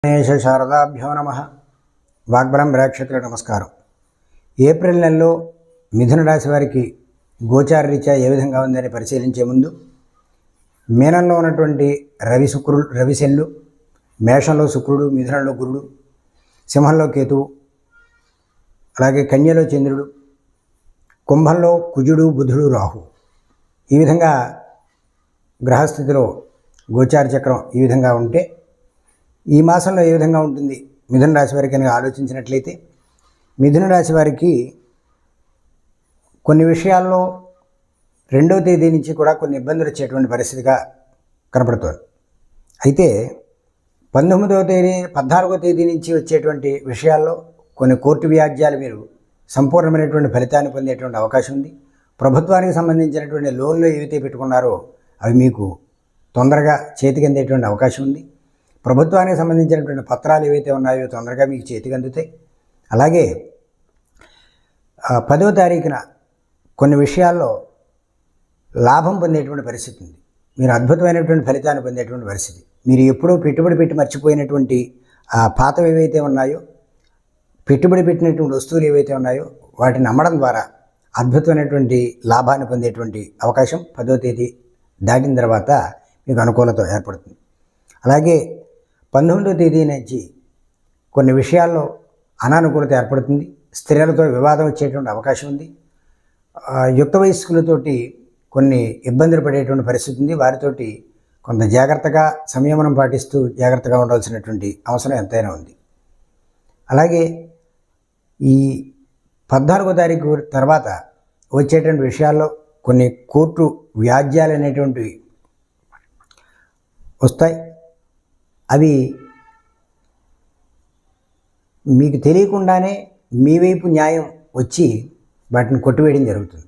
గణేశ శారదాభ్యో నమ. వాగ్బలం ప్రేక్షకులకు నమస్కారం. ఏప్రిల్ నెలలో మిథున రాశి వారికి గోచార రీత్యా ఏ విధంగా ఉందని పరిశీలించే ముందు మీనంలో ఉన్నటువంటి రవిశనులు, మేషంలో శుక్రుడు, మిథునంలో గురుడు, సింహంలో కేతువు, అలాగే కన్యలో చంద్రుడు, కుంభంలో కుజుడు, బుధుడు, రాహు, ఈ విధంగా గ్రహస్థితిలో గోచార చక్రం ఈ విధంగా ఉంటే ఈ మాసంలో ఏ విధంగా ఉంటుంది మిథున రాశి వారికి అని ఆలోచించినట్లయితే, మిథున రాశి వారికి కొన్ని విషయాల్లో 2వ తేదీ నుంచి కూడా కొన్ని ఇబ్బందులు వచ్చేటువంటి పరిస్థితిగా కనపడుతోంది. అయితే 19వ తేదీ 14వ తేదీ నుంచి వచ్చేటువంటి విషయాల్లో కొన్ని కోర్టు వ్యాజ్యాలు మీరు సంపూర్ణమైనటువంటి ఫలితాన్ని పొందేటువంటి అవకాశం ఉంది. ప్రభుత్వానికి సంబంధించినటువంటి లోన్లు ఏవైతే పెట్టుకున్నారో అవి మీకు తొందరగా చేతికి అందేటువంటి అవకాశం ఉంది. ప్రభుత్వానికి సంబంధించినటువంటి పత్రాలు ఏవైతే ఉన్నాయో తొందరగా మీకు చేతికి అందుతాయి. అలాగే 10వ తారీఖున కొన్ని విషయాల్లో లాభం పొందేటువంటి పరిస్థితి ఉంది. మీరు అద్భుతమైనటువంటి ఫలితాన్ని పొందేటువంటి పరిస్థితి. మీరు ఎప్పుడూ పెట్టుబడి పెట్టి మర్చిపోయినటువంటి పాతవి ఏవైతే ఉన్నాయో, పెట్టుబడి పెట్టినటువంటి వస్తువులు ఏవైతే ఉన్నాయో వాటిని అమ్మడం ద్వారా అద్భుతమైనటువంటి లాభాన్ని పొందేటువంటి అవకాశం 10వ తేదీ దాటిన తర్వాత మీకు అనుకూలత ఏర్పడుతుంది. అలాగే 19వ తేదీ నుంచి కొన్ని విషయాల్లో అనానుకూలత ఏర్పడుతుంది. స్త్రీలతో వివాదం వచ్చేటువంటి అవకాశం ఉంది. యుక్త వయస్కులతోటి కొన్ని ఇబ్బందులు పడేటువంటి పరిస్థితి ఉంది. వారితోటి కొంత జాగ్రత్తగా సంయమనం పాటిస్తూ జాగ్రత్తగా ఉండాల్సినటువంటి అవసరం ఎంతైనా ఉంది. అలాగే ఈ 14వ తారీఖు తర్వాత వచ్చేటువంటి విషయాల్లో కొన్ని కోర్టు వ్యాజ్యాలు అనేటువంటివి వస్తాయి. అవి మీకు తెలియకుండానే మీ వైపు న్యాయం వచ్చి వాటిని కొట్టివేయడం జరుగుతుంది.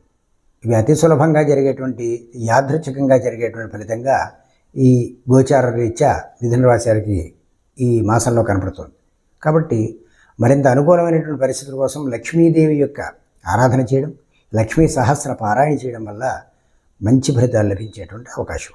ఇవి అతి సులభంగా జరిగేటువంటి, యాదృచ్ఛికంగా జరిగేటువంటి ఫలితంగా ఈ గోచార రీత్యా మిథున రాశి వారికి ఈ మాసంలో కనపడుతుంది. కాబట్టి మరింత అనుకూలమైనటువంటి పరిస్థితుల కోసం లక్ష్మీదేవి యొక్క ఆరాధన చేయడం, లక్ష్మీ సహస్ర పారాయణ చేయడం వల్ల మంచి ఫలితాలు లభించేటువంటి అవకాశం.